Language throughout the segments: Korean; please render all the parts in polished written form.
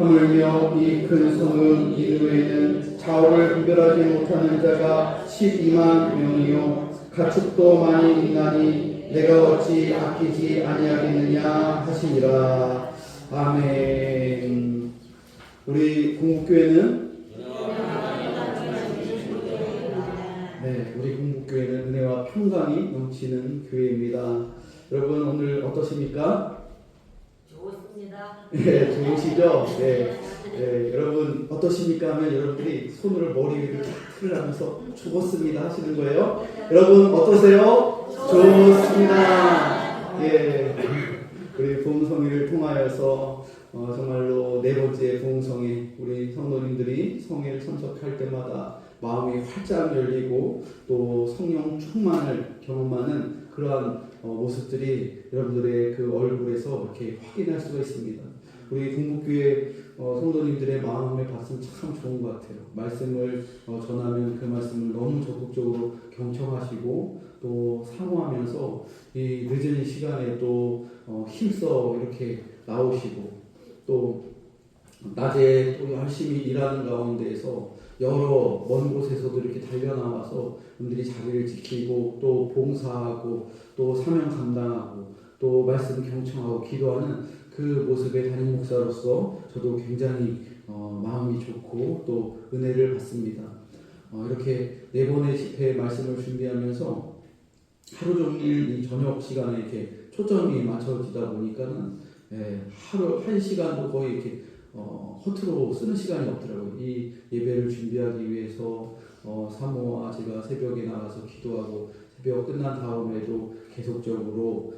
하물며 이 큰 성읍 니느웨에는 좌우를 분별하지 못하는 자가 12만 명이요 가축도 많이 있나니 내가 어찌 아끼지 아니하겠느냐 하시니라. 아멘. 우리 공국교회는 우리 공국교회는 은혜와 평강이 넘치는 교회입니다. 여러분 오늘 어떠십니까? 좋습니다. 네, 좋으시죠? 여러분 어떠십니까? 하면 여러분들이 손으로 머리 위를 틀을 하면서 좋습니다 하시는 거예요. 여러분 어떠세요? 좋습니다. 우리 부흥성회를 통하여서 정말로 네 번째 부흥성회 우리 성도님들이 성회를 참석할 때마다 마음이 활짝 열리고 또 성령 충만을 경험하는 그러한 모습들이 여러분들의 그 얼굴에서 이렇게 확인할 수가 있습니다. 우리 공국교회 성도님들의 마음을 봤으면 참 좋은 것 같아요. 말씀을 전하면 그 말씀을 너무 적극적으로 경청하시고 또 사모하면서 이 늦은 시간에 또 힘써 이렇게 나오시고 또 낮에 또 열심히 일하는 가운데에서 여러 먼 곳에서도 이렇게 달려나와서 분들이 자리를 지키고 또 봉사하고 또 사명 감당하고 또 말씀 경청하고 기도하는 그 모습의 담임 목사로서 저도 굉장히 마음이 좋고 또 은혜를 받습니다. 이렇게 네 번의 집회 말씀을 준비하면서 하루 종일 이 저녁 시간에 이렇게 초점이 맞춰지다 보니까는 하루 한 시간도 거의 이렇게 허투루 쓰는 시간이 없더라고요. 이 예배를 준비하기 위해서 사모와 제가 새벽에 나가서 기도하고 새벽 끝난 다음에도 계속적으로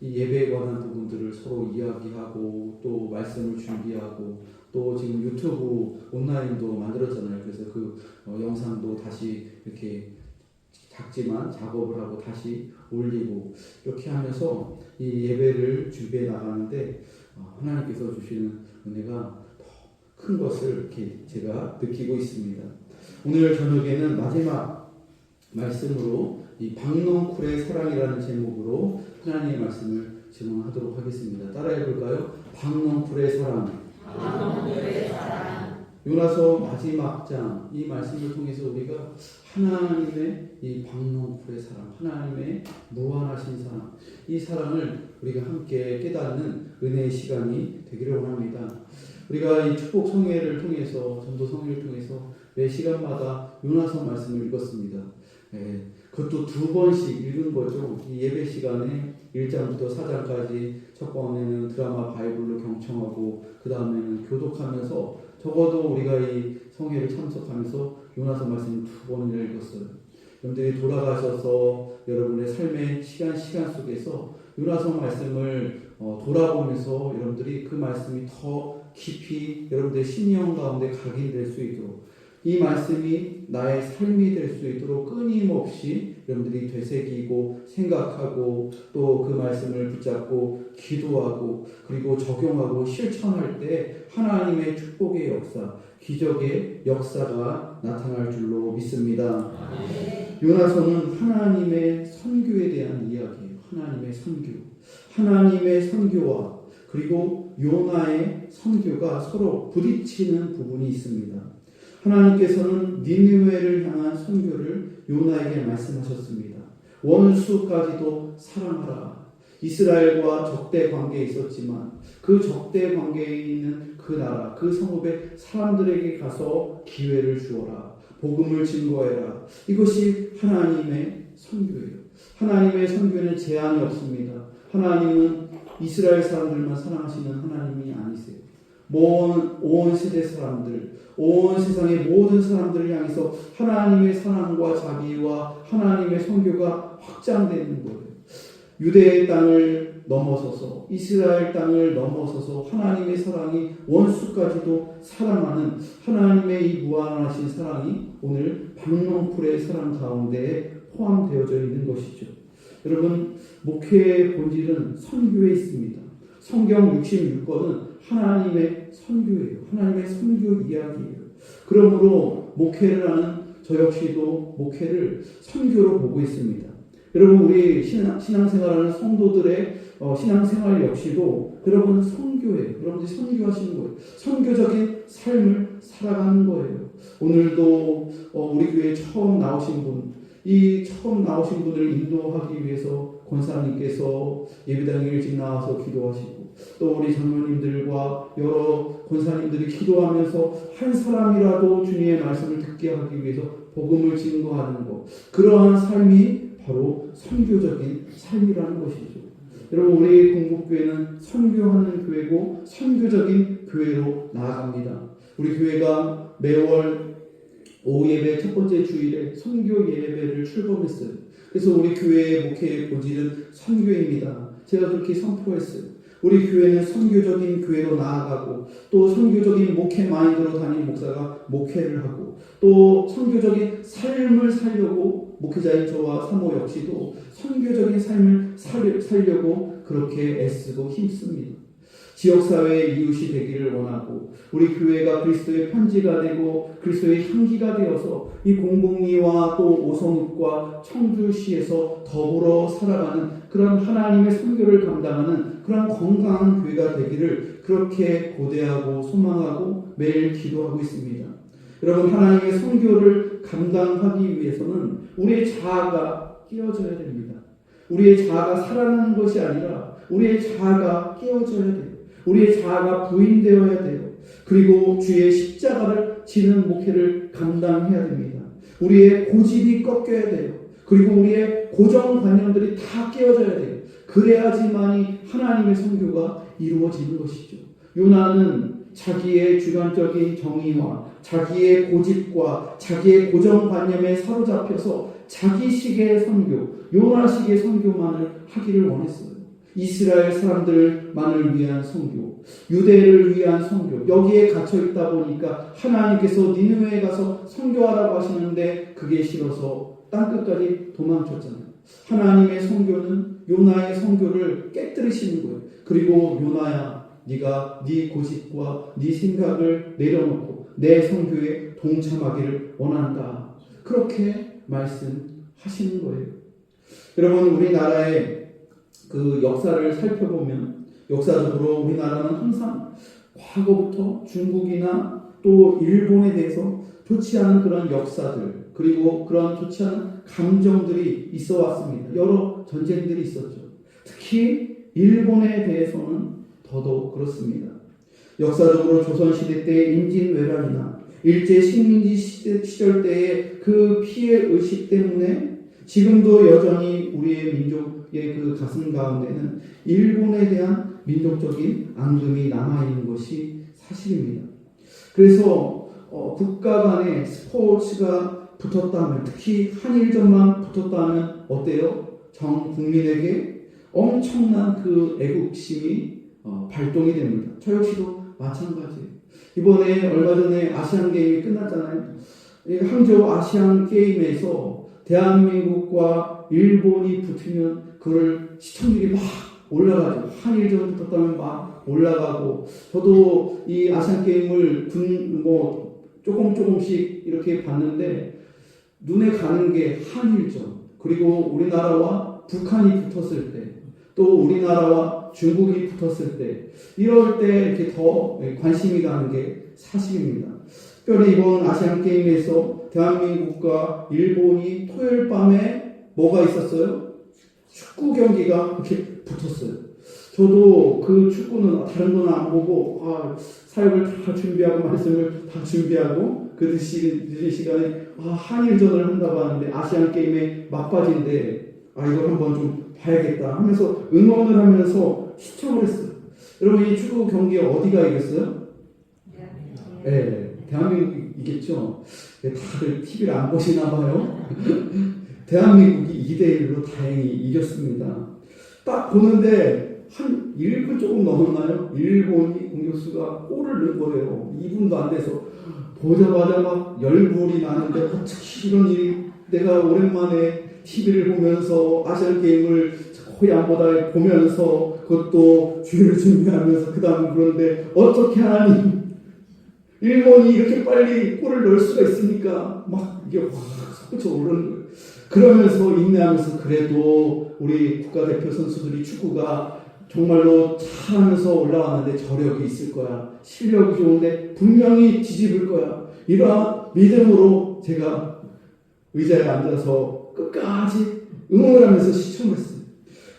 이 예배에 관한 부분들을 서로 이야기하고 또 말씀을 준비하고 또 지금 유튜브 온라인도 만들었잖아요. 그래서 그 영상도 다시 이렇게 작지만 작업을 하고 다시 올리고 이렇게 하면서 이 예배를 준비해 나가는데 하나님께서 주시는 은혜가 더 큰 것을 이렇게 제가 느끼고 있습니다. 오늘 저녁에는 마지막 말씀으로 이 박넝쿨의 사랑이라는 제목으로 하나님의 말씀을 증언하도록 하겠습니다. 따라해 볼까요? 박넝쿨의 사랑. 요나서 마지막 장 이 말씀을 통해서 우리가 하나님의 이 박넝쿨의 사랑, 하나님의 무한하신 사랑, 이 사랑을 우리가 함께 깨닫는 은혜의 시간이 되기를 원합니다. 우리가 이 축복 성회를 통해서 전도 성회를 통해서 매 시간마다 요나서 말씀을 읽었습니다. 그것도 두 번씩 읽은 거죠. 이 예배 시간에 1장부터 4장까지 첫 번에는 드라마 바이블로 경청하고 그 다음에는 교독하면서 적어도 우리가 이 성회를 참석하면서 요나서 말씀을 두 번이나 읽었어요. 여러분들이 돌아가셔서 여러분의 삶의 시간 속에서 요나서 말씀을 돌아보면서 여러분들이 그 말씀이 더 깊이 여러분들의 심령 가운데 각인될 수 있도록 이 말씀이 나의 삶이 될 수 있도록 끊임없이 여러분들이 되새기고 생각하고 또 그 말씀을 붙잡고 기도하고 그리고 적용하고 실천할 때 하나님의 축복의 역사, 기적의 역사가 나타날 줄로 믿습니다. 요나서는 하나님의 선교에 대한 이야기예요. 하나님의 선교. 하나님의 선교와 그리고 요나의 선교가 서로 부딪히는 부분이 있습니다. 하나님께서는 니느웨를 향한 선교를 요나에게 말씀하셨습니다. 원수까지도 사랑하라. 이스라엘과 적대 관계에 있었지만 그 적대 관계에 있는 그 나라, 그 성읍의 사람들에게 가서 기회를 주어라. 복음을 증거해라. 이것이 하나님의 선교예요. 하나님의 선교는 제한이 없습니다. 하나님은 이스라엘 사람들만 사랑하시는 하나님이 아니세요. 온 세대 사람들, 온 세상의 모든 사람들을 향해서 하나님의 사랑과 자비와 하나님의 선교가 확장되는 거예요. 유대의 땅을 넘어서서 이스라엘 땅을 넘어서서 하나님의 사랑이 원수까지도 사랑하는 하나님의 이 무한하신 사랑이 오늘 박넝쿨의 사랑 가운데 포함되어져 있는 것이죠. 여러분, 목회의 본질은 선교에 있습니다. 성경 66권은 하나님의 선교예요. 하나님의 선교 이야기예요. 그러므로 목회를 하는 저 역시도 목회를 선교로 보고 있습니다. 여러분 우리 신앙생활하는 성도들의 신앙생활 역시도 여러분 선교예요. 여러분들이 선교하시는 거예요. 선교적인 삶을 살아가는 거예요. 오늘도 우리 교회에 처음 나오신 분, 이 처음 나오신 분을 인도하기 위해서 권사님께서 예배당에 일찍 나와서 기도하시고 또 우리 장로님들과 여러 권사님들이 기도하면서 한 사람이라도 주님의 말씀을 듣게 하기 위해서 복음을 증거하는 것, 그러한 삶이 바로 선교적인 삶이라는 것이죠. 여러분 우리 공복교회는 선교하는 교회고 선교적인 교회로 나아갑니다. 우리 교회가 매월 오후 예배 첫 번째 주일에 선교 예배를 출범했어요. 그래서 우리 교회의 목회의 본질은 선교입니다. 제가 그렇게 선포했어요. 우리 교회는 선교적인 교회로 나아가고 또 선교적인 목회 마인드로 담임 목사가 목회를 하고 또 선교적인 삶을 살려고 목회자인 저와 사모 역시도 선교적인 삶을 살려고 그렇게 애쓰고 힘씁니다. 지역사회의 이웃이 되기를 원하고 우리 교회가 그리스도의 편지가 되고 그리스도의 향기가 되어서 이 공곡리와 또 오성읍과 청주시에서 더불어 살아가는 그런 하나님의 선교를 감당하는 그런 건강한 교회가 되기를 그렇게 고대하고 소망하고 매일 기도하고 있습니다. 여러분 하나님의 선교를 감당하기 위해서는 우리의 자아가 깨어져야 됩니다. 우리의 자아가 살아나는 것이 아니라 우리의 자아가 깨어져야 돼요. 우리의 자아가 부인되어야 돼요. 그리고 주의 십자가를 지는 목회를 감당해야 됩니다. 우리의 고집이 꺾여야 돼요. 그리고 우리의 고정관념들이 다 깨어져야 돼요. 그래야지만이 하나님의 선교가 이루어지는 것이죠. 요나는 자기의 주관적인 정의와 자기의 고집과 자기의 고정관념에 사로잡혀서 자기식의 선교, 요나식의 선교만을 하기를 원했어요. 이스라엘 사람들만을 위한 선교, 유대를 위한 선교, 여기에 갇혀 있다 보니까 하나님께서 니느웨에 가서 선교하라고 하시는데 그게 싫어서 땅끝까지 도망쳤잖아요. 하나님의 선교는 요나의 선교를 깨뜨리시는 거예요. 그리고 요나야, 네가 네 고집과 네 생각을 내려놓고 내 선교에 동참하기를 원한다. 그렇게 말씀하시는 거예요. 여러분 우리나라의 그 역사를 살펴보면 역사적으로 우리나라는 항상 과거부터 중국이나 또 일본에 대해서 좋지 않은 그런 역사들 그리고 그런 좋지 않은 감정들이 있어 왔습니다. 여러 전쟁들이 있었죠. 특히 일본에 대해서는 더더욱 그렇습니다. 역사적으로 조선시대 때 임진왜란이나 일제 식민지 시절 때의 그 피해 의식 때문에 지금도 여전히 우리의 민족의 그 가슴 가운데는 일본에 대한 민족적인 앙금이 남아있는 것이 사실입니다. 그래서 국가 간에 스포츠가 붙었다면 특히 한일전만 붙었다면 어때요? 전 국민에게 엄청난 그 애국심이 발동이 됩니다. 저 역시도 마찬가지예요. 이번에 얼마 전에 아시안게임이 끝났잖아요. 항저우 아시안게임에서 대한민국과 일본이 붙으면 그걸 시청률이 막 올라가죠. 한일전 붙었다면 막 올라가고 저도 이 아시안게임을 조금씩 이렇게 봤는데 눈에 가는 게 한일전 그리고 우리나라와 북한이 붙었을 때 또 우리나라와 중국이 붙었을 때 이럴 때 이렇게 더 관심이 가는 게 사실입니다. 특별히 이번 아시안게임에서 대한민국과 일본이 토요일 밤에 뭐가 있었어요? 축구 경기가 이렇게 붙었어요. 저도 그 축구는 다른 건 안 보고 사역을 다 준비하고 말씀을 다 준비하고 그 늦은 시간에 한일전을 한다고 하는데 아시안게임에 막바지인데 이걸 한번 좀 봐야겠다 하면서 응원을 하면서 시청을 했어요. 여러분 이 축구 경기 어디가 이겼어요? 네, 대한민국이 이겼죠. 다들 TV를 안 보시나 봐요. 대한민국이 2대1로 다행히 이겼습니다. 딱 보는데 한 1분 조금 넘었나요? 일본이 공격수가 골을 넣은 거예요. 2분도 안 돼서 보자마자 막 열불이 나는데 어떻게 이런 일이 내가 오랜만에 TV를 보면서 아시안게임을 거의 안 보다 보면서 그것도 주의를 준비하면서 그 다음 그런데 어떻게 하니 일본이 이렇게 빨리 골을 넣을 수가 있습니까? 막 이게 확 솟구쳐 오르는 거예요. 그러면서 인내하면서 그래도 우리 국가대표 선수들이 축구가 정말로 잘하면서 올라왔는데 저력이 있을 거야. 실력이 좋은데 분명히 뒤집을 거야. 이러한 믿음으로 제가 의자에 앉아서 끝까지 응원을 하면서 시청했어요.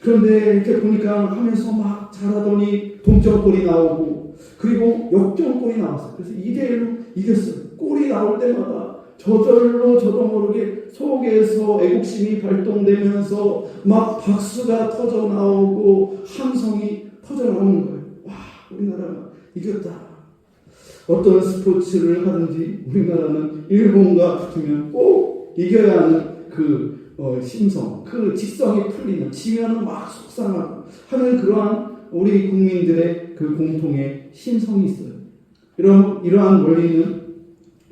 그런데 이렇게 보니까 하면서 막 잘하더니 동점골이 나오고 그리고 역전골이 나왔어요. 그래서 2대1로 이겼어요. 골이 나올 때마다 저절로 저도 모르게 속에서 애국심이 발동되면서 막 박수가 터져 나오고 함성이 터져 나오는 거예요. 와, 우리나라가 이겼다. 어떤 스포츠를 하든지 우리나라는 일본과 붙으면 꼭 이겨야 하는 그 심성, 그 직성이 풀리는, 지면은 막 속상하고 하는 그러한 우리 국민들의 그 공통의 심성이 있어요. 이러한 원리는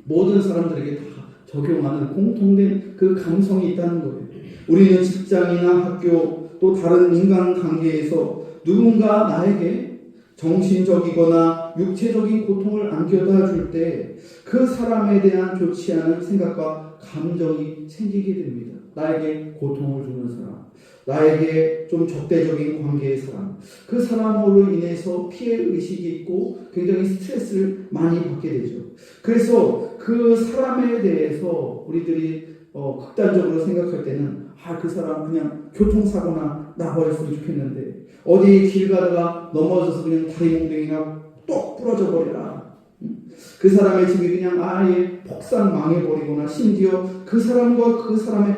모든 사람들에게 다 적용하는 공통된 그 감성이 있다는 거예요. 우리는 직장이나 학교 또 다른 인간관계에서 누군가 나에게 정신적이거나 육체적인 고통을 안겨다 줄 때 그 사람에 대한 좋지 않은 생각과 감정이 생기게 됩니다. 나에게 고통을 주는 사람, 나에게 좀 적대적인 관계의 사람, 그 사람으로 인해서 피해의식이 있고 굉장히 스트레스를 많이 받게 되죠. 그래서 그 사람에 대해서 우리들이 극단적으로 생각할 때는 그 사람 그냥 교통사고나 나버렸으면 좋겠는데 어디 길 가다가 넘어져서 그냥 다리 몽둥이가 똑 부러져 버려라. 그 사람의 집이 그냥 아예 폭삭 망해버리거나 심지어 그 사람과 그 사람의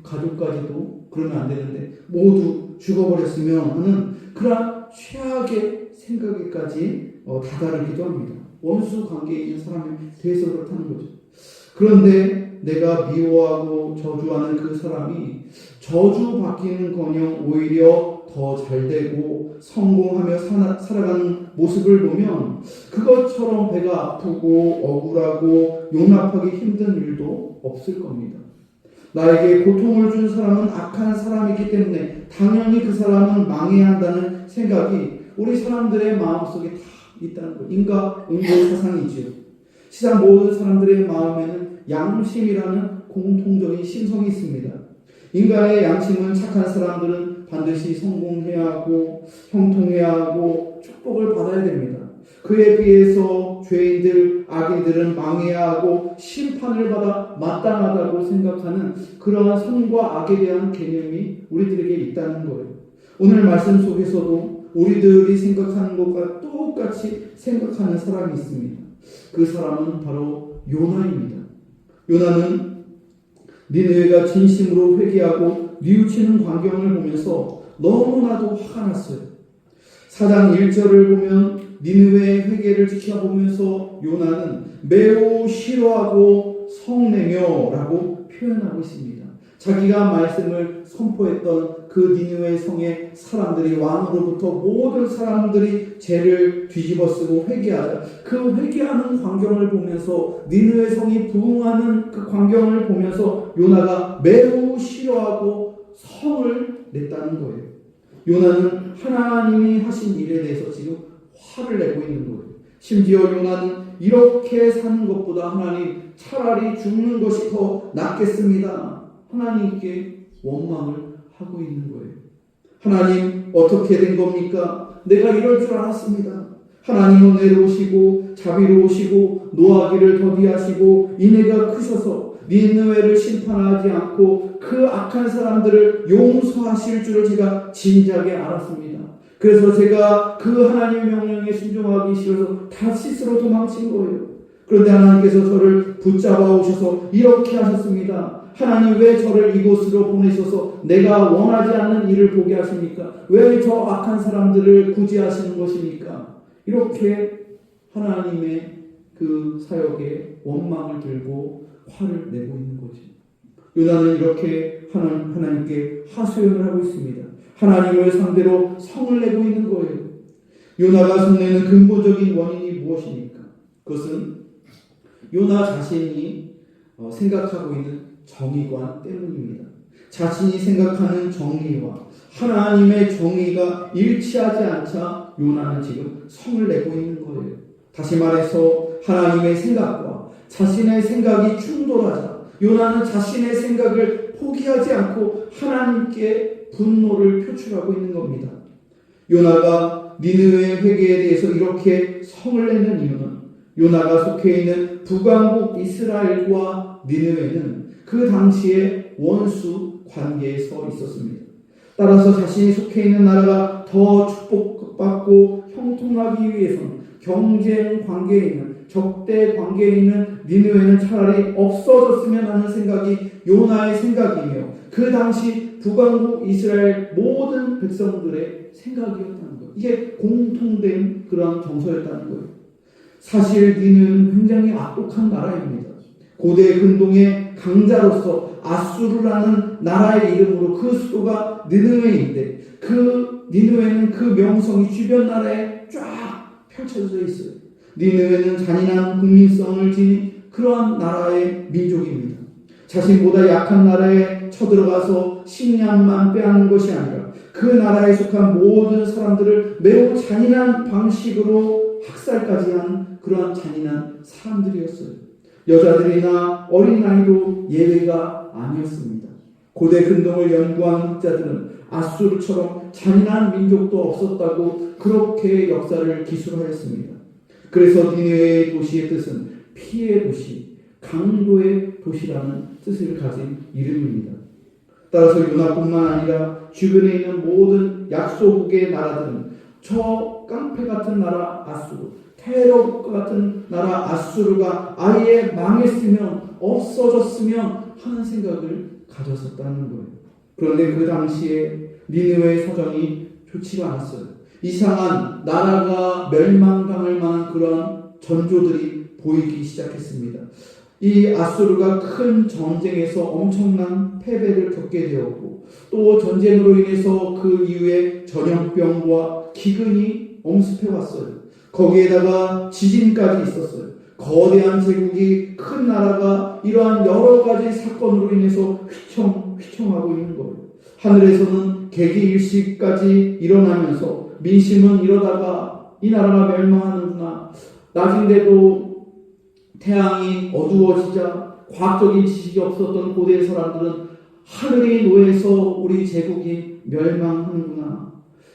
가족까지도 그러면 안 되는데 모두 죽어버렸으면 하는 그런 최악의 생각에까지 다다르기도 합니다. 원수 관계에 있는 사람에 대해서 그렇다는 거죠. 그런데 내가 미워하고 저주하는 그 사람이 저주받기는커녕 오히려 더 잘되고 성공하며 살아가는 모습을 보면 그것처럼 배가 아프고 억울하고 용납하기 힘든 일도 없을 겁니다. 나에게 고통을 준 사람은 악한 사람이기 때문에 당연히 그 사람은 망해야 한다는 생각이 우리 사람들의 마음속에 다 있다는 것. 인과응보 사상이지요. 세상 모든 사람들의 마음에는 양심이라는 공통적인 심성이 있습니다. 인간의 양심은 착한 사람들은 반드시 성공해야 하고 형통해야 하고 축복을 받아야 됩니다. 그에 비해서 죄인들, 악인들은 망해야 하고 심판을 받아 마땅하다고 생각하는 그러한 선과 악에 대한 개념이 우리들에게 있다는 거예요. 오늘 말씀 속에서도 우리들이 생각하는 것과 똑같이 생각하는 사람이 있습니다. 그 사람은 바로 요나입니다. 요나는 니느웨가 진심으로 회개하고 뉘우치는 광경을 보면서 너무나도 화가 났어요. 4장 1절을 보면 니느웨의 회개를 지켜보면서 요나는 매우 싫어하고 성내며 라고 표현하고 있습니다. 자기가 말씀을 선포했던 그 니느웨 성의 사람들이 왕으로부터 모든 사람들이 죄를 뒤집어쓰고 회개하자. 그 회개하는 광경을 보면서 니느웨 성이 부흥하는 그 광경을 보면서 요나가 매우 싫어하고 성을 냈다는 거예요. 요나는 하나님이 하신 일에 대해서 지금 화를 내고 있는 거예요. 심지어 요나는 이렇게 사는 것보다 하나님 차라리 죽는 것이 더 낫겠습니다. 하나님께 원망을 하고 있는 거예요. 하나님 어떻게 된 겁니까? 내가 이럴 줄 알았습니다. 하나님은 내려오시고 자비로우시고 노하기를 더디하시고 인애가 크셔서 니느웨를 심판하지 않고 그 악한 사람들을 용서하실 줄을 제가 진작에 알았습니다. 그래서 제가 그 하나님의 명령에 순종하기 싫어서 다시스로 도망친 거예요. 그런데 하나님께서 저를 붙잡아 오셔서 이렇게 하셨습니다. 하나님 왜 저를 이곳으로 보내셔서 내가 원하지 않는 일을 보게 하십니까? 왜 저 악한 사람들을 구제하시는 것입니까? 이렇게 하나님의 그 사역에 원망을 들고 화를 내고 있는 거죠. 요나는 이렇게 하나님께 하소연을 하고 있습니다. 하나님을 상대로 성을 내고 있는 거예요. 요나가 성내는 근본적인 원인이 무엇입니까? 그것은 요나 자신이 생각하고 있는 정의관 때문입니다. 자신이 생각하는 정의와 하나님의 정의가 일치하지 않자 요나는 지금 성을 내고 있는 거예요. 다시 말해서 하나님의 생각과 자신의 생각이 충돌하자 요나는 자신의 생각을 포기하지 않고 하나님께 분노를 표출하고 있는 겁니다. 요나가 니느웨 회개에 대해서 이렇게 성을 내는 이유는 요나가 속해 있는 북왕국 이스라엘과 니느웨는 그 당시에 원수 관계에 서 있었습니다. 따라서 자신이 속해 있는 나라가 더 축복받고 형통하기 위해서는 경쟁 관계에 있는 적대 관계에 있는 니느웨는 차라리 없어졌으면 하는 생각이 요나의 생각이며 그 당시 북왕국 이스라엘 모든 백성들의 생각이었다는 거예요. 이게 공통된 그런 정서였다는 거예요. 사실 니느웨는 굉장히 악독한 나라입니다. 고대 근동의 강자로서 아수르라는 나라의 이름으로 그 수도가 니느웨인데 그 니느웨는 그 명성이 주변 나라에 쫙 펼쳐져 있어요. 니느웨는 잔인한 국민성을 지닌 그러한 나라의 민족입니다. 자신보다 약한 나라에 쳐들어가서 식량만 빼앗는 것이 아니라 그 나라에 속한 모든 사람들을 매우 잔인한 방식으로 학살까지 한 그러한 잔인한 사람들이었어요. 여자들이나 어린아이도 예외가 아니었습니다. 고대 근동을 연구한 학자들은 아수르처럼 잔인한 민족도 없었다고 그렇게 역사를 기술하였습니다. 그래서 니느웨의 도시의 뜻은 피의 도시, 강도의 도시라는 뜻을 가진 이름입니다. 따라서 요나뿐만 아니라 주변에 있는 모든 약소국의 나라들은 저 깡패 같은 나라 아수르, 테러국가 같은 나라 아수르가 아예 망했으면 없어졌으면 하는 생각을 가졌었다는 거예요. 그런데 그 당시에 니느웨의 사정이 좋지가 않았어요. 이상한 나라가 멸망당할 만한 그런 전조들이 보이기 시작했습니다. 이 아수르가 큰 전쟁에서 엄청난 패배를 겪게 되었고 또 전쟁으로 인해서 그 이후에 전염병과 기근이 엄습해 왔어요. 거기에다가 지진까지 있었어요. 거대한 제국이 큰 나라가 이러한 여러 가지 사건으로 인해서 휘청하고 있는 거예요. 하늘에서는 개기일식까지 일어나면서 민심은 이러다가 이 나라가 멸망하는구나. 낮인데도 태양이 어두워지자 과학적인 지식이 없었던 고대 사람들은 하늘이 노해서 우리 제국이 멸망하는구나.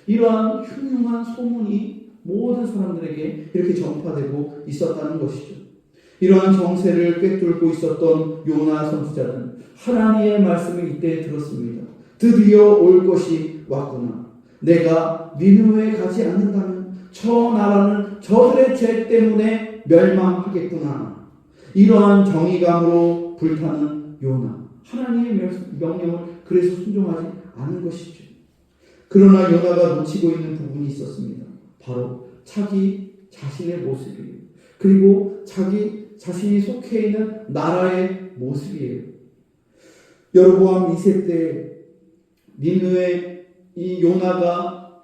이러한 흉흉한 소문이 모든 사람들에게 이렇게 전파되고 있었다는 것이죠. 이러한 정세를 꿰뚫고 있었던 요나 선지자는 하나님의 말씀을 이때 들었습니다. 드디어 올 것이 왔구나. 내가 니느웨에 가지 않는다면 저 나라는 저들의 죄 때문에 멸망하겠구나. 이러한 정의감으로 불타는 요나. 하나님의 명령을 그래서 순종하지 않은 것이죠. 그러나 요나가 놓치고 있는 부분이 있었습니다. 바로 자기 자신의 모습이에요. 그리고 자기 자신이 속해 있는 나라의 모습이에요. 여로보암 2세 때 니느웨 이 요나가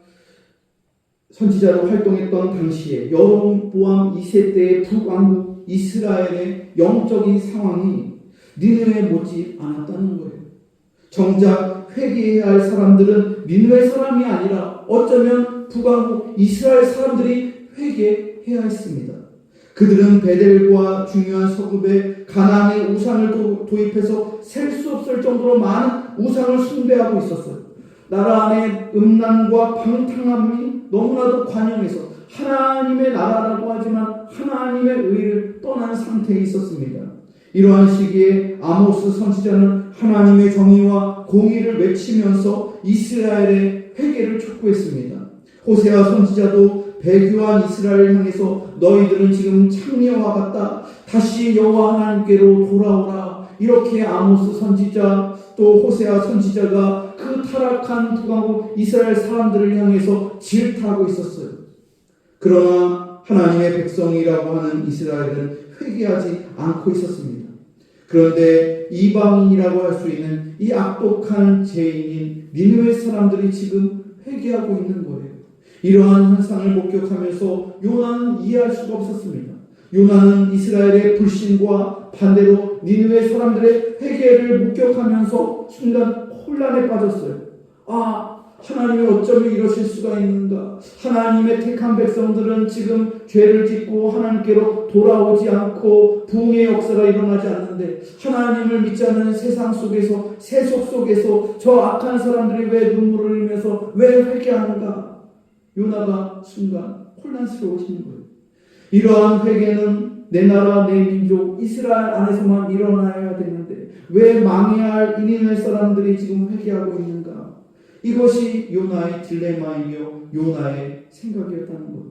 선지자로 활동했던 당시에 여로보암 2세 때의 북왕국 이스라엘의 영적인 상황이 니느웨에 못지 않았다는 거예요. 정작 회개해야 할 사람들은 니느웨 사람이 아니라 어쩌면 북왕국 이스라엘 사람들이 회개해야 했습니다. 그들은 베델과 중요한 서급에 가나안의 우상을 도입해서 셀 수 없을 정도로 많은 우상을 숭배하고 있었어요. 나라 안에 음란과 방탕함이 너무나도 관영해서 하나님의 나라라고 하지만 하나님의 의를 떠난 상태에 있었습니다. 이러한 시기에 아모스 선지자는 하나님의 정의와 공의를 외치면서 이스라엘의 회개를 촉구했습니다. 호세아 선지자도 배교한 이스라엘을 향해서 너희들은 지금 창녀와 같다. 다시 여호와 하나님께로 돌아오라. 이렇게 아모스 선지자 또 호세아 선지자가 그 타락한 북왕국 이스라엘 사람들을 향해서 질타하고 있었어요. 그러나 하나님의 백성이라고 하는 이스라엘은 회개하지 않고 있었습니다. 그런데 이방인이라고 할 수 있는 이 악독한 죄인인 니느웨 사람들이 지금 회개하고 있는 거예요. 이러한 현상을 목격하면서 요나는 이해할 수가 없었습니다. 요나는 이스라엘의 불신과 반대로 니느웨 사람들의 회개를 목격하면서 순간 혼란에 빠졌어요. 하나님이 어쩌면 이러실 수가 있는가? 하나님의 택한 백성들은 지금 죄를 짓고 하나님께로 돌아오지 않고 부흥의 역사가 일어나지 않는데 하나님을 믿지 않는 세상 속에서 세속 속에서 저 악한 사람들이 왜 눈물을 흘리면서 왜 회개하는가? 요나가 순간 혼란스러워지는 거예요. 이러한 회개는 내 나라 내 민족 이스라엘 안에서만 일어나야 되는데 왜 망해야 할 이니네 사람들이 지금 회개하고 있는가? 이것이 요나의 딜레마이며 요나의 생각이었다는 것.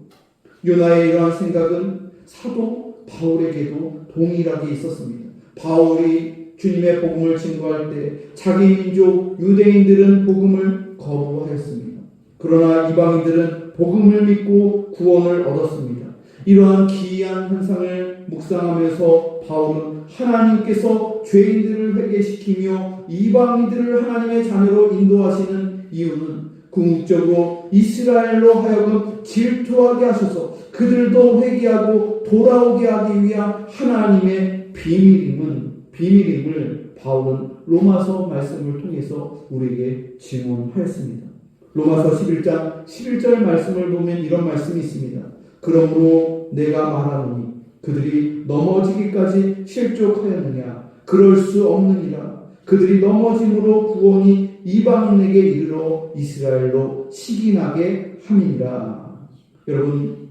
요나의 이러한 생각은 사도 바울에게도 동일하게 있었습니다. 바울이 주님의 복음을 증거할 때 자기 민족 유대인들은 복음을 거부하였습니다. 그러나 이방인들은 복음을 믿고 구원을 얻었습니다. 이러한 기이한 현상을 묵상하면서 바울은 하나님께서 죄인들을 회개시키며 이방인들을 하나님의 자녀로 인도하시는 이유는 궁극적으로 이스라엘로 하여금 질투하게 하셔서 그들도 회개하고 돌아오게 하기 위한 하나님의 비밀임을 바울은 로마서 말씀을 통해서 우리에게 증언하였습니다. 로마서 11장 11절 말씀을 보면 이런 말씀이 있습니다. 그러므로 내가 말하노니 그들이 넘어지기까지 실족하였느냐? 그럴 수 없느니라. 그들이 넘어짐으로 구원이 이방인에게 이르러 이스라엘로 시기나게 함이니라. 여러분,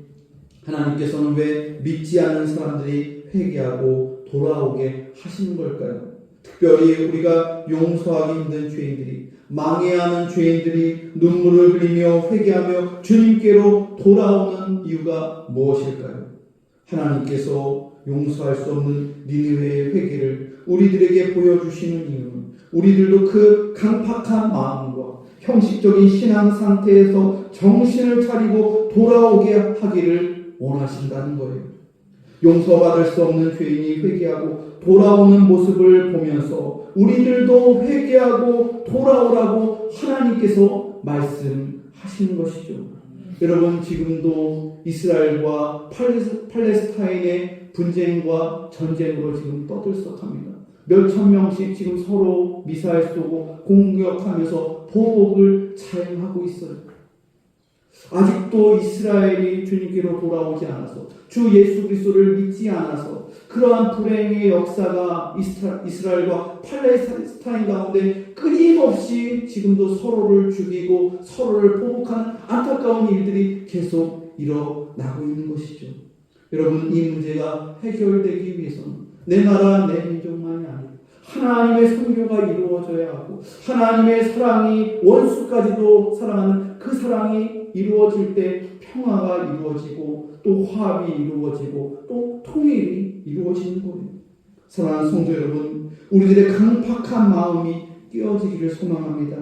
하나님께서는 왜 믿지 않는 사람들이 회개하고 돌아오게 하시는 걸까요? 특별히 우리가 용서하기 힘든 죄인들이, 망해야 하는 죄인들이 눈물을 흘리며 회개하며 주님께로 돌아오는 이유가 무엇일까요? 하나님께서 용서할 수 없는 니느웨의 회개를 우리들에게 보여주시는 이유는 우리들도 그 강팍한 마음과 형식적인 신앙 상태에서 정신을 차리고 돌아오게 하기를 원하신다는 거예요. 용서받을 수 없는 죄인이 회개하고 돌아오는 모습을 보면서 우리들도 회개하고 돌아오라고 하나님께서 말씀하시는 것이죠. 여러분, 지금도 이스라엘과 팔레스타인의 분쟁과 전쟁으로 지금 떠들썩합니다. 몇천 명씩 지금 서로 미사일 쏘고 공격하면서 보복을 자행하고 있어요. 아직도 이스라엘이 주님께로 돌아오지 않아서 주 예수 그리스도를 믿지 않아서 그러한 불행의 역사가 이스라엘과 팔레스타인 가운데 끊임없이 지금도 서로를 죽이고 서로를 보복하는 안타까운 일들이 계속 일어나고 있는 것이죠. 여러분, 이 문제가 해결되기 위해서는 내 나라 내 민족만이 아니고 하나님의 선교가 이루어져야 하고 하나님의 사랑이 원수까지도 사랑하는 그 사랑이 이루어질 때 평화가 이루어지고 또 화합이 이루어지고 또 통일이 이루어지는 거예요. 사랑하는 성도 여러분, 우리들의 강팍한 마음이 깨어지기를 소망합니다.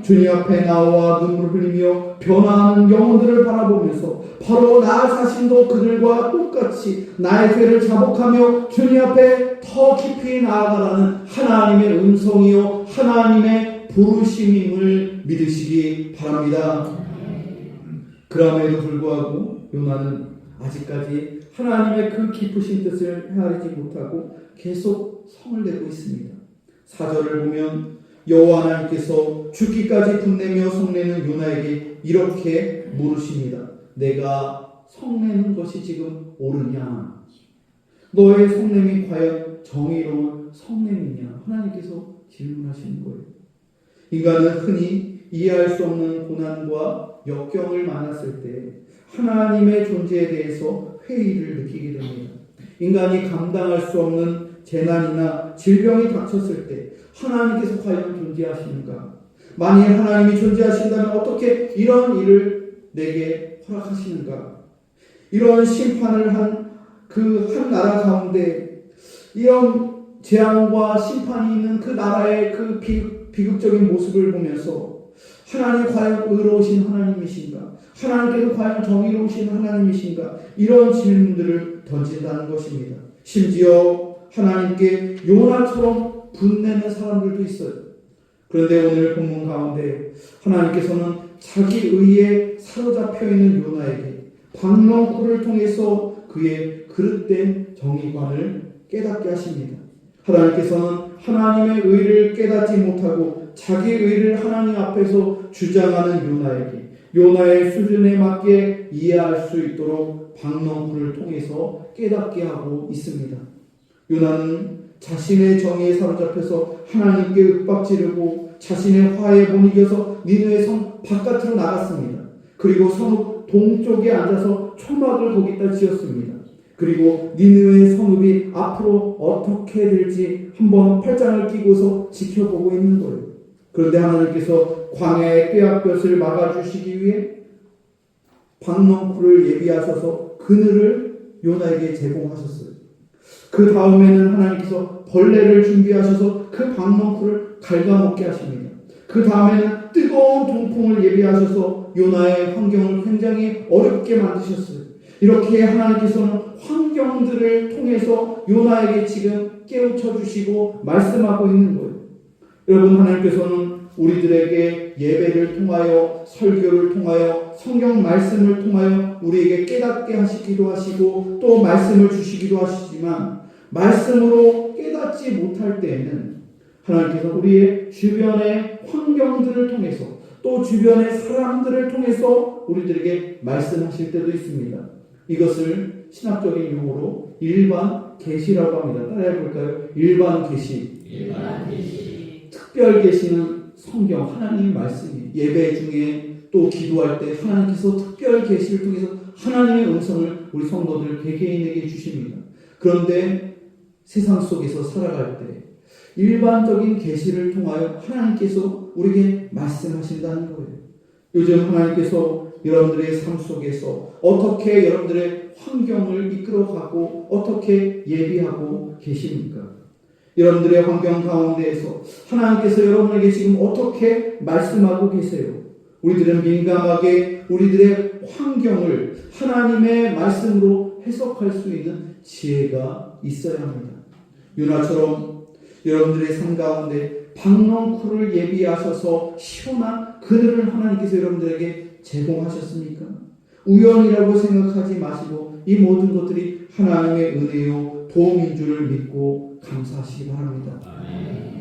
주님 앞에 나와 눈물 흘리며 변화하는 영혼들을 바라보면서 바로 나 자신도 그들과 똑같이 나의 죄를 자복하며 주님 앞에 더 깊이 나아가라는 하나님의 음성이요 하나님의 부르심임을 믿으시기 바랍니다. 그럼에도 불구하고 요나는 아직까지 하나님의 그 깊으신 뜻을 헤아리지 못하고 계속 성을 내고 있습니다. 4절을 보면 여호와 하나님께서 죽기까지 분내며 성내는 요나에게 이렇게 물으십니다. 내가 성내는 것이 지금 옳으냐? 너의 성냄이 과연 정의로운 성냄이냐? 하나님께서 질문하시는 거예요. 인간은 흔히 이해할 수 없는 고난과 역경을 만났을 때 하나님의 존재에 대해서 회의를 느끼게 됩니다. 인간이 감당할 수 없는 재난이나 질병이 닥쳤을 때 하나님께서 과연 존재하시는가? 만일 하나님이 존재하신다면 어떻게 이런 일을 내게 허락하시는가? 이런 심판을 한 나라 가운데 이런 재앙과 심판이 있는 그 나라의 그 비극적인 모습을 보면서 하나님 과연 의로우신 하나님이신가? 하나님께서 과연 정의로우신 하나님이신가? 이런 질문들을 던진다는 것입니다. 심지어 하나님께 요나처럼 분내는 사람들도 있어요. 그런데 오늘 본문 가운데 하나님께서는 자기 의에 사로잡혀 있는 요나에게 박명쿨을 통해서 그의 그릇된 정의관을 깨닫게 하십니다. 하나님께서는 하나님의 의를 깨닫지 못하고 자기 의를 하나님 앞에서 주장하는 요나에게 요나의 수준에 맞게 이해할 수 있도록 박농쿨을 통해서 깨닫게 하고 있습니다. 요나는 자신의 정의에 사로잡혀서 하나님께 윽박지르고 자신의 화에 못 이겨서 니느웨 성 바깥으로 나갔습니다. 그리고 성읍 동쪽에 앉아서 초막을 거기다 지었습니다. 그리고 니느웨 성읍이 앞으로 어떻게 될지 한번 팔짱을 끼고서 지켜보고 있는 거예요. 그런데 하나님께서 광야의 뙤약볕을 막아주시기 위해 박농쿨을 예비하셔서 그늘을 요나에게 제공하셨어요. 그 다음에는 하나님께서 벌레를 준비하셔서 그 박농쿨을 갉아먹게 하십니다. 그 다음에는 뜨거운 동풍을 예비하셔서 요나의 환경을 굉장히 어렵게 만드셨어요. 이렇게 하나님께서는 환경들을 통해서 요나에게 지금 깨우쳐 주시고 말씀하고 있는 거예요. 여러분, 하나님께서는 우리들에게 예배를 통하여 설교를 통하여 성경 말씀을 통하여 우리에게 깨닫게 하시기도 하시고 또 말씀을 주시기도 하시지만 말씀으로 깨닫지 못할 때에는 하나님께서 우리의 주변의 환경들을 통해서 또 주변의 사람들을 통해서 우리들에게 말씀하실 때도 있습니다. 이것을 신학적인 용어로 일반 계시라고 합니다. 따라해 볼까요? 일반 계시. 특별 계시는 성경, 하나님 말씀이 예배 중에 또 기도할 때 하나님께서 특별 계시를 통해서 하나님의 음성을 우리 성도들 개개인에게 주십니다. 그런데 세상 속에서 살아갈 때 일반적인 계시를 통하여 하나님께서 우리에게 말씀하신다는 거예요. 요즘 하나님께서 여러분들의 삶 속에서 어떻게 여러분들의 환경을 이끌어가고 어떻게 예비하고 계십니까? 여러분들의 환경 가운데에서 하나님께서 여러분에게 지금 어떻게 말씀하고 계세요? 우리들은 민감하게 우리들의 환경을 하나님의 말씀으로 해석할 수 있는 지혜가 있어야 합니다. 요나처럼 여러분들의 삶 가운데 박농쿨을 예비하셔서 시원한 그늘을 하나님께서 여러분들에게 제공하셨습니까? 우연이라고 생각하지 마시고 이 모든 것들이 하나님의 은혜요 도움인 줄을 믿고 감사하시기 바랍니다.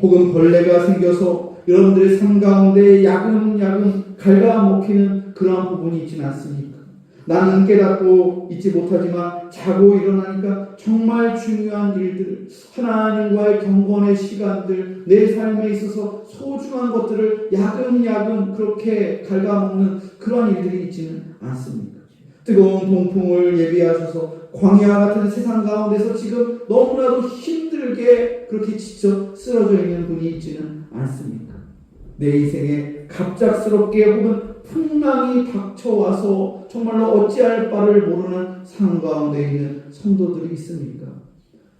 혹은 벌레가 생겨서 여러분들의 삶 가운데 야금야금 갉아먹히는 그러한 부분이 있지는 않습니까? 나는 깨닫고 있지 못하지만 자고 일어나니까 정말 중요한 일들, 하나님과의 경건의 시간들, 내 삶에 있어서 소중한 것들을 야금야금 그렇게 갉아먹는 그러한 일들이 있지는 않습니까? 뜨거운 동풍을 예비하셔서 광야 같은 세상 가운데서 지금 너무나도 힘들게 그렇게 지쳐 쓰러져 있는 분이 있지는 않습니까? 내 인생에 갑작스럽게 혹은 풍랑이 닥쳐와서 정말로 어찌할 바를 모르는 상황 가운데 있는 성도들이 있습니까?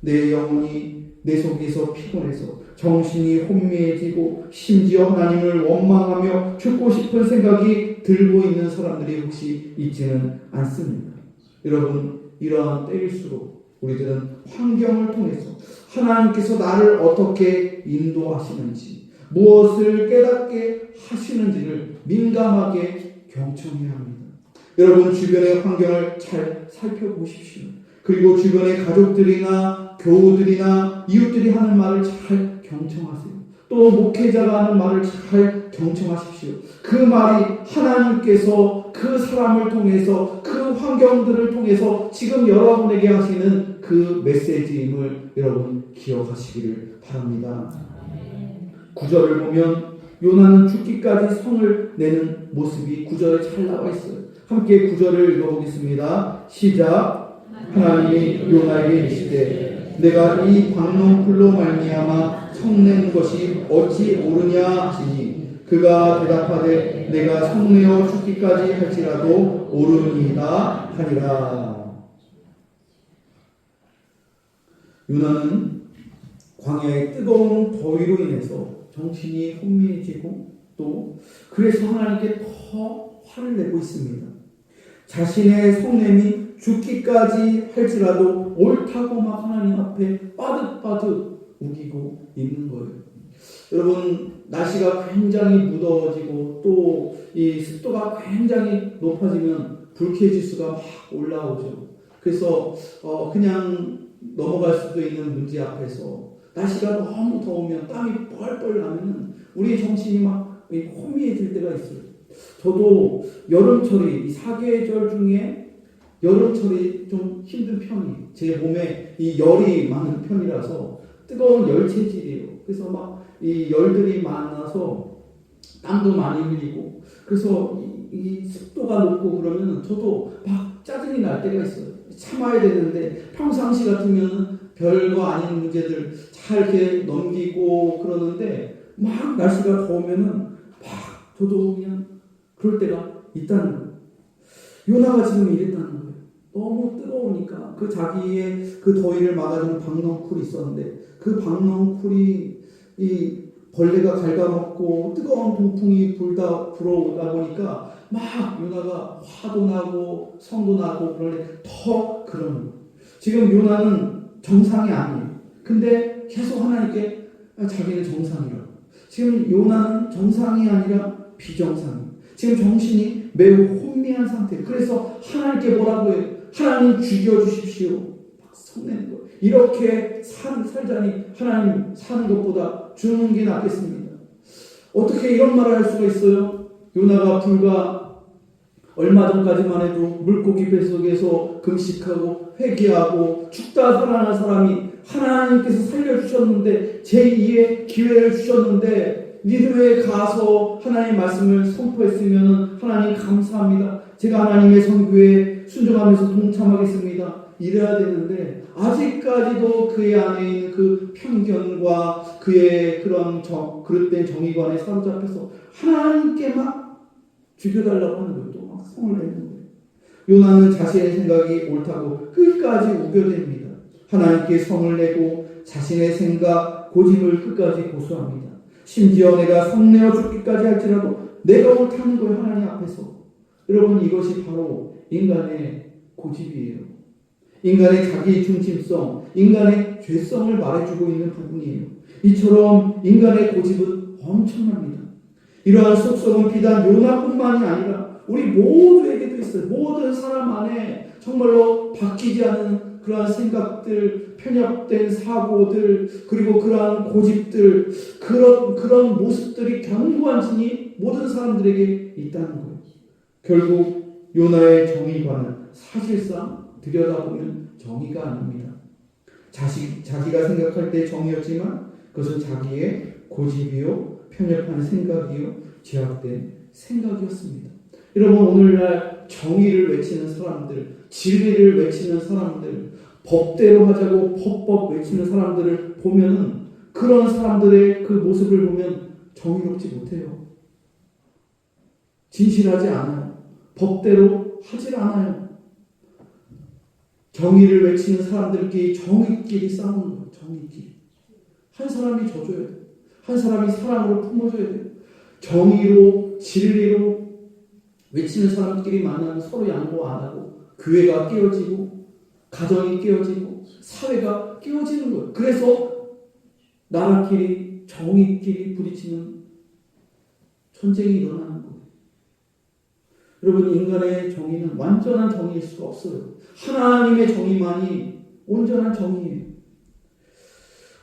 내 영혼이 내 속에서 피곤해서 정신이 혼미해지고 심지어 하나님을 원망하며 죽고 싶은 생각이 들고 있는 사람들이 혹시 있지는 않습니까? 여러분, 이러한 때일수록 우리들은 환경을 통해서 하나님께서 나를 어떻게 인도하시는지 무엇을 깨닫게 하시는지를 민감하게 경청해야 합니다. 여러분, 주변의 환경을 잘 살펴보십시오. 그리고 주변의 가족들이나 교우들이나 이웃들이 하는 말을 잘 경청하세요. 또 목회자가 하는 말을 잘 경청하십시오. 그 말이 하나님께서 그 사람을 통해서 그 환경들을 통해서 지금 여러분에게 하시는 그 메시지임을 여러분 기억하시기를 바랍니다. 9절을 보면 요나는 죽기까지 성을 내는 모습이 9절에 잘 나와 있어요. 함께 9절을 읽어보겠습니다. 시작. 하나님이 요나에게 이르시되 내가 이 박농쿨로 말미암아 성낸 것이 어찌 옳으냐 하시니 그가 대답하되 내가 성내어 죽기까지 할지라도 옳으니이다 하니라. 요나는 광야의 뜨거운 더위로 인해서 정신이 혼미해지고 또 그래서 하나님께 더 화를 내고 있습니다. 자신의 성냄이 죽기까지 할지라도 옳다고 막 하나님 앞에 빠득빠득 우기고 있는 거예요. 여러분, 날씨가 굉장히 무더워지고 또 이 습도가 굉장히 높아지면 불쾌지수가 막 올라오죠. 그래서 그냥 넘어갈 수도 있는 문제 앞에서 날씨가 너무 더우면 땀이 뻘뻘 나면은 우리의 정신이 막 혼미해질 때가 있어요. 저도 여름철이 이 사계절 중에 여름철이 좀 힘든 편이에요. 제 몸에 이 열이 많은 편이라서 뜨거운 열체질이에요. 그래서 막 이 열들이 많아서 땀도 많이 흘리고 그래서 이 습도가 높고 그러면 저도 막 짜증이 날 때가 있어요. 참아야 되는데 평상시 같으면 별거 아닌 문제들 잘 이렇게 넘기고 그러는데 막 날씨가 더우면은 막 저도 그냥 그럴 때가 있다는 거예요. 요나가 지금 이랬다는 거예요. 너무 뜨거우니까 그 자기의 그 더위를 막아주는 박넝쿨이 있었는데 그 박넝쿨이 이 벌레가 갉아먹고 뜨거운 동풍이 불어오다 보니까 막 요나가 화도 나고 성도 나고 그러는데 더 그러는 거예요. 지금 요나는 정상이 아니에요. 근데 계속 하나님께 자기는 정상이라고. 지금 요나는 정상이 아니라 비정상이에요. 지금 정신이 매우 혼미한 상태예요. 그래서 하나님께 뭐라고 해요? 하나님 죽여주십시오. 막 성내는 거예요. 이렇게 살자니 하나님 사는 것보다 죽는 게 낫겠습니다. 어떻게 이런 말을 할 수가 있어요? 요나가 불과 얼마 전까지만 해도 물고기 뱃속에서 금식하고 회개하고 죽다 살아난 사람이 하나님께서 살려주셨는데 제2의 기회를 주셨는데 니느웨에 가서 하나님의 말씀을 선포했으면 하나님 감사합니다. 제가 하나님의 선교에 순종하면서 동참하겠습니다. 이래야 되는데 아직까지도 그의 안에 있는 그 편견과 그의 그런 그릇된 정의관에 사로잡혀서 하나님께 막 죽여달라고 하는 거예요. 또 막 성을 내는 거예요. 요나는 자신의 생각이 옳다고 끝까지 우겨댑니다. 하나님께 성을 내고 자신의 생각, 고집을 끝까지 고수합니다. 심지어 내가 성내어 죽기까지 할지라도 내가 옳다는 거예요. 하나님 앞에서. 여러분 이것이 바로 인간의 고집이에요. 인간의 자기 중심성, 인간의 죄성을 말해주고 있는 부분이에요. 이처럼 인간의 고집은 엄청납니다. 이러한 속성은 비단 요나뿐만이 아니라 우리 모두에게도 있어요. 모든 사람 안에 정말로 바뀌지 않은 그러한 생각들, 편협된 사고들, 그리고 그러한 고집들, 그런 모습들이 견고한 진이 모든 사람들에게 있다는 거예요. 결국 요나의 정의관은 사실상 들여다보면 정의가 아닙니다. 자기가 생각할 때 정의였지만 그것은 자기의 고집이요, 편협한 생각이요, 제약된 생각이었습니다. 여러분 오늘날 정의를 외치는 사람들, 진리를 외치는 사람들, 법대로 하자고 법법 외치는 사람들을 보면은 그런 사람들의 그 모습을 보면 정의롭지 못해요. 진실하지 않아요. 법대로 하질 않아요. 정의를 외치는 사람들끼리 정의끼리 싸우는 거예요. 정의끼리. 한 사람이 져줘야 돼요. 한 사람이 사랑으로 품어줘야 돼요. 정의로 진리로 외치는 사람끼리 만나면 서로 양보 안 하고 교회가 깨어지고 가정이 깨어지고 사회가 깨어지는 거예요. 그래서 나라끼리 정의끼리 부딪히는 전쟁이 일어나는 거예요. 여러분 인간의 정의는 완전한 정의일 수가 없어요. 하나님의 정의만이 온전한 정의예요.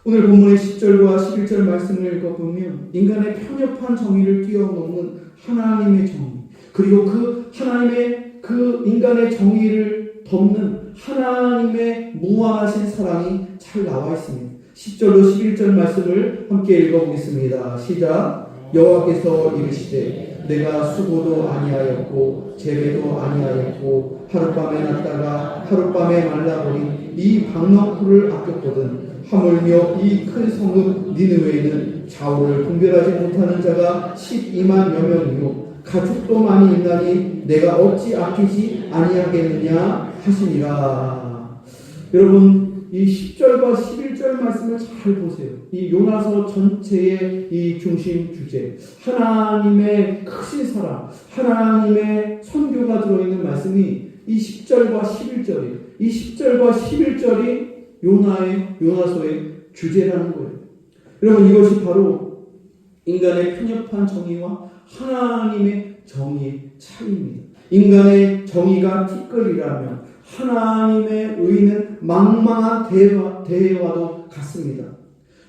오늘 본문의 10절과 11절 말씀을 읽어보면 인간의 편협한 정의를 뛰어넘는 하나님의 정의, 그리고 그 하나님의 그 인간의 정의를 덮는 하나님의 무한하신 사랑이 잘 나와 있습니다. 10절로 11절 말씀을 함께 읽어보겠습니다. 시작. 여호와께서 이르시되 내가 수고도 아니하였고 재배도 아니하였고 하룻밤에 났다가 하룻밤에 말라버린 이 박넝쿨을 아꼈거든. 하물며 이 큰 성읍 니느웨에는 좌우를 분별하지 못하는 자가 12만여 명이요 가축도 많이 있나니 내가 어찌 아끼지 아니하겠느냐 하시니라. 여러분 이 10절과 11절 말씀을 잘 보세요. 이 요나서 전체의 이 중심 주제, 하나님의 크신 사랑, 하나님의 선교가 들어있는 말씀이 이 10절과 11절이에요. 이 10절과 11절이 요나서의 주제라는 거예요. 여러분 이것이 바로 인간의 편협한 정의와 하나님의 정의의 차이입니다. 인간의 정의가 티끌이라면 하나님의 의는 망망한 대해와도 같습니다.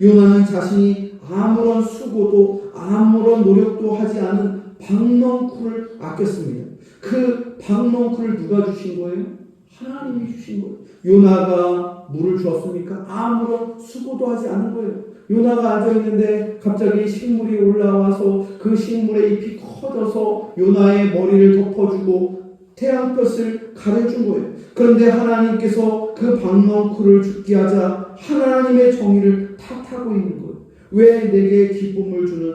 요나는 자신이 아무런 수고도 아무런 노력도 하지 않은 박넝쿨을 아꼈습니다. 그 박넝쿨을 누가 주신 거예요? 하나님이 주신 거예요. 요나가 물을 주었습니까? 아무런 수고도 하지 않은 거예요. 요나가 앉아있는데 갑자기 식물이 올라와서 그 식물의 잎이 커져서 요나의 머리를 덮어주고 태양볕을 가려준 거예요. 그런데 하나님께서 그 박넝쿨을 죽게 하자 하나님의 정의를 탓하고 있는 거예요. 왜 내게 기쁨을 주는,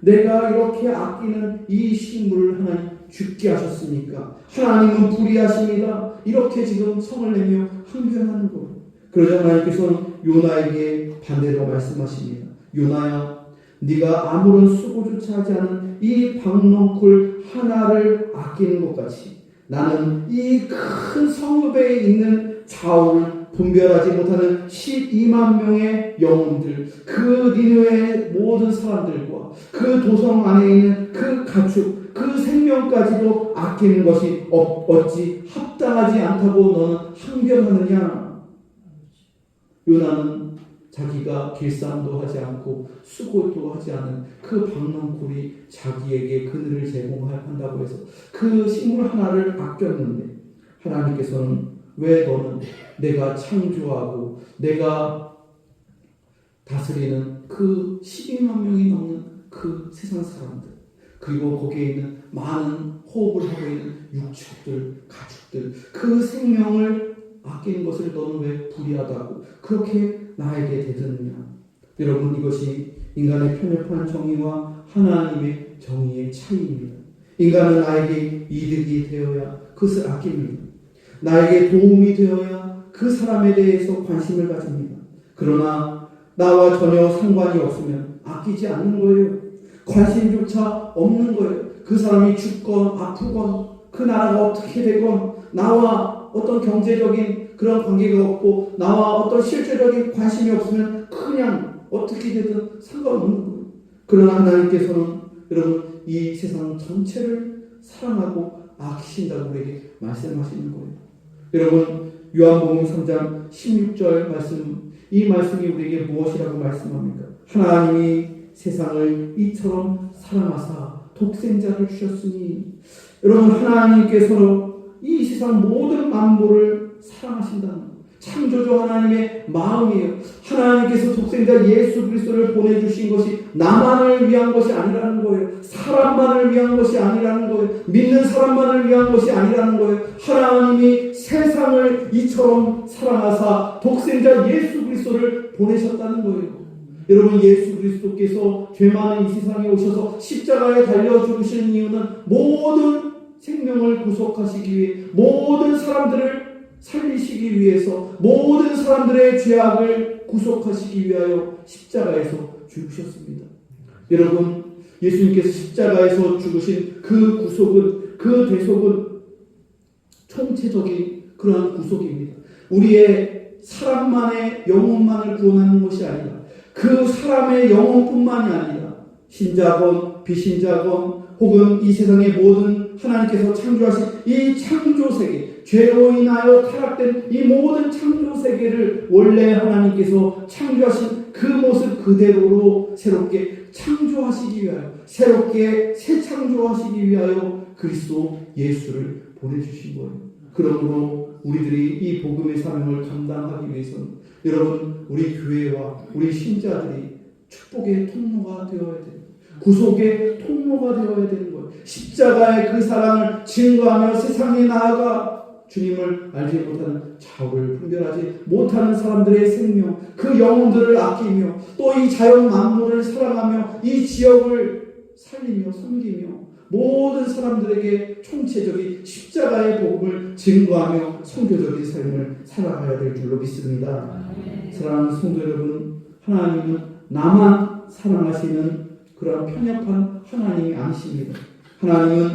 내가 이렇게 아끼는 이 식물을 하나님 죽게 하셨습니까? 하나님은 불의하십니다. 이렇게 지금 성을 내며 항변하는 거예요. 그러자 하나님께서는 요나에게 반대로 말씀하십니다. 요나야, 네가 아무런 수고조차 하지 않은 이 박넝쿨 하나를 아끼는 것 같이 나는 이 큰 성읍에 있는 좌우를 분별하지 못하는 12만 명의 영혼들, 그 니느웨의 모든 사람들과 그 도성 안에 있는 그 가축, 그 생명까지도 아끼는 것이 어찌 합당하지 않다고 너는 항변하느냐. 요나는 자기가 길쌈도 하지 않고 수고도 하지 않은 그 박넝쿨이 자기에게 그늘을 제공한다고 해서 그 식물 하나를 아꼈는데 하나님께서는 왜 너는 내가 창조하고 내가 다스리는 그 12만 명이 넘는 그 세상 사람들, 그리고 거기에 있는 많은 호흡을 하고 있는 육축들, 가축들, 그 생명을 아끼는 것을 너는 왜 불의하다고 그렇게 나에게 대드느냐. 여러분, 이것이 인간의 편협한 정의와 하나님의 정의의 차이입니다. 인간은 나에게 이득이 되어야 그것을 아낍니다. 나에게 도움이 되어야 그 사람에 대해서 관심을 가집니다. 그러나 나와 전혀 상관이 없으면 아끼지 않는 거예요. 관심조차 없는 거예요. 그 사람이 죽건 아프건 그 나라가 어떻게 되건 나와 어떤 경제적인 그런 관계가 없고 나와 어떤 실제적인 관심이 없으면 그냥 어떻게 되든 상관없는 거예요. 그러나 하나님께서는 여러분 이 세상 전체를 사랑하고 아끼신다고 우리에게 말씀하시는 거예요. 여러분, 요한복음 3장 16절 말씀, 이 말씀이 우리에게 무엇이라고 말씀합니까? 하나님이 세상을 이처럼 사랑하사 독생자를 주셨으니, 여러분 하나님께서는 이 세상 모든 만물을 사랑하신다는 거예요. 창조주 하나님의 마음이에요. 하나님께서 독생자 예수 그리스도를 보내주신 것이 나만을 위한 것이 아니라는 거예요. 사람만을 위한 것이 아니라는 거예요. 믿는 사람만을 위한 것이 아니라는 거예요. 하나님이 세상을 이처럼 사랑하사 독생자 예수 그리스도를 보내셨다는 거예요. 여러분, 예수 그리스도께서 죄 많은 이 세상에 오셔서 십자가에 달려 죽으시는 이유는 모든 생명을 구속하시기 위해, 모든 사람들을 살리시기 위해서, 모든 사람들의 죄악을 구속하시기 위하여 십자가에서 죽으셨습니다. 여러분, 예수님께서 십자가에서 죽으신 그 구속은, 그 대속은 총체적인 그러한 구속입니다. 우리의 사람만의 영혼만을 구원하는 것이 아니라 그 사람의 영혼뿐만이 아니라 신자건 비신자건 혹은 이 세상의 모든 하나님께서 창조하신 이 창조세계, 죄로 인하여 타락된 이 모든 창조세계를 원래 하나님께서 창조하신 그 모습 그대로로 새롭게 창조하시기 위하여, 새롭게 새 창조하시기 위하여 그리스도 예수를 보내주신 거예요. 그러므로 우리들이 이 복음의 사명을 감당하기 위해서는 여러분, 우리 교회와 우리 신자들이 축복의 통로가 되어야 돼요. 구속의 통로가 되어야 되는 거예요. 십자가의 그 사랑을 증거하며 세상에 나아가 주님을 알지 못하는, 좌우를 분별하지 못하는 사람들의 생명, 그 영혼들을 아끼며 또 이 자연 만물을 사랑하며 이 지역을 살리며 섬기며 모든 사람들에게 총체적인 십자가의 복음을 증거하며 선교적인 삶을 살아가야 될 줄로 믿습니다. 사랑하는 성도 여러분, 하나님은 나만 사랑하시는 그런 편협한 하나님이 아니십니다. 하나님은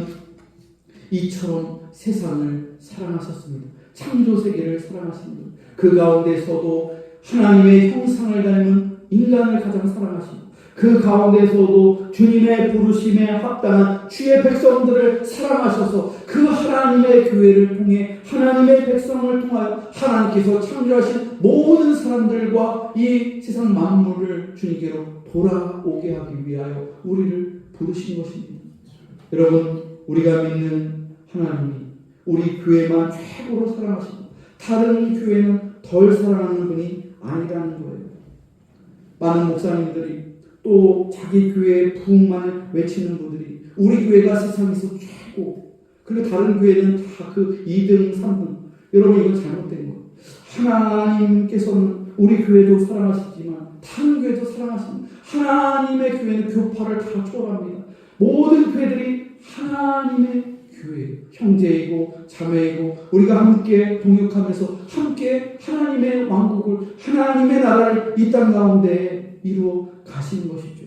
이처럼 세상을 사랑하셨습니다. 창조세계를 사랑하십니다. 그 가운데서도 하나님의 형상을 닮은 인간을 가장 사랑하시고 그 가운데서도 주님의 부르심에 합당한 주의 백성들을 사랑하셔서 그 하나님의 교회를 통해 하나님의 백성을 통하여 하나님께서 창조하신 모든 사람들과 이 세상 만물을 주님께로 돌아오게 하기 위하여 우리를 부르신 것입니다. 여러분, 우리가 믿는 하나님이 우리 교회만 최고로 사랑하시고 다른 교회는 덜 사랑하는 분이 아니라는 거예요. 많은 목사님들이 또 자기 교회의 부흥만을 외치는 분들이 우리 교회가 세상에서 최고, 그리고 다른 교회는 다 그 2등, 3등. 여러분, 이건 잘못된 거예요. 하나님께서는 우리 교회도 사랑하시지만 다른 교회도 사랑하십니다. 하나님의 교회는 교파를 다 초월합니다. 모든 교회들이 하나님의 교회, 형제이고 자매이고 우리가 함께 동역하면서 함께 하나님의 왕국을, 하나님의 나라를 이 땅 가운데 이루어 가시는 것이죠.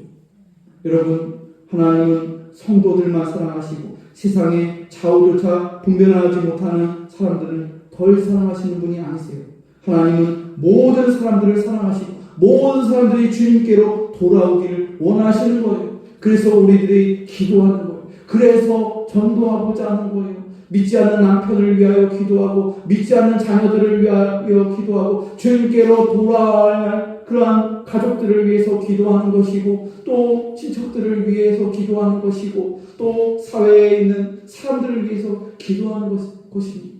여러분, 하나님은 성도들만 사랑하시고 세상에 좌우조차 분별하지 못하는 사람들은 덜 사랑하시는 분이 아니세요. 하나님은 모든 사람들을 사랑하시고 모든 사람들이 주님께로 돌아오기를 원하시는 거예요. 그래서 우리들이 기도하는 거예요. 그래서 전도하고자 하는 거예요. 믿지 않는 남편을 위하여 기도하고 믿지 않는 자녀들을 위하여 기도하고 주님께로 돌아와야 할 그러한 가족들을 위해서 기도하는 것이고 또 친척들을 위해서 기도하는 것이고 또 사회에 있는 사람들을 위해서 기도하는 것입니다.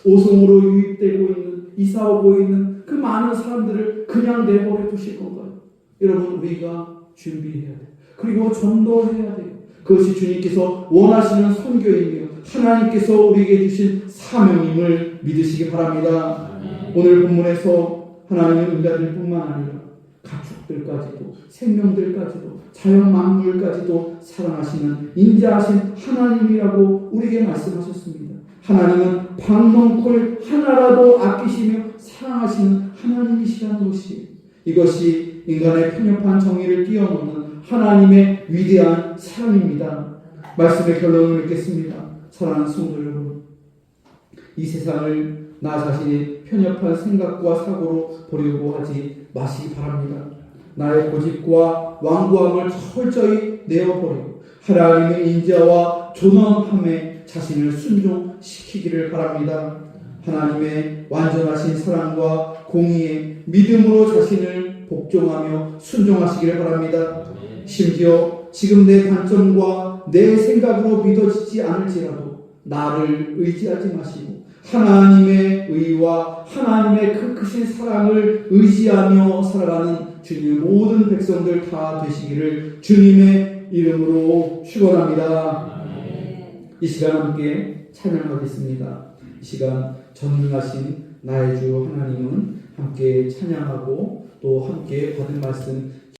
오송으로 유입되고 있는, 이사오고 있는 그 많은 사람들을 그냥 내버려 두실 건가요? 여러분, 우리가 준비해야 돼요. 그리고 전도해야 돼요. 그것이 주님께서 원하시는 선교이며 하나님께서 우리에게 주신 사명임을 믿으시기 바랍니다. 오늘 본문에서 하나님은 인간들뿐만 아니라 가축들까지도 생명들까지도 자연 만물까지도 사랑하시는 인자하신 하나님이라고 우리에게 말씀하셨습니다. 하나님은 박넝쿨 하나라도 아끼시며 사랑하시는 하나님이시라는 것이에요. 이것이 인간의 편협한 정의를 뛰어넘는 하나님의 위대한 사랑입니다. 말씀의 결론을 읽겠습니다. 사랑하는 성도 여러분, 이 세상을 나 자신의 편협한 생각과 사고로 보려고 하지 마시기 바랍니다. 나의 고집과 완고함을 철저히 내어버리고 하나님의 인자와 존엄함에 자신을 순종시키기를 바랍니다. 하나님의 완전하신 사랑과 공의에 믿음으로 자신을 복종하며 순종하시기를 바랍니다. 심지어 지금 내 관점과 내 생각으로 믿어지지 않을지라도 나를 의지하지 마시고 하나님의 의와 하나님의 그 크신 사랑을 의지하며 살아가는 주님의 모든 백성들 다 되시기를 주님의 이름으로 축원합니다. 이 시간 함께 찬양하겠습니다. 이 시간 전능하신 나의 주 하나님은 함께 찬양하고 또 함께 받은 말씀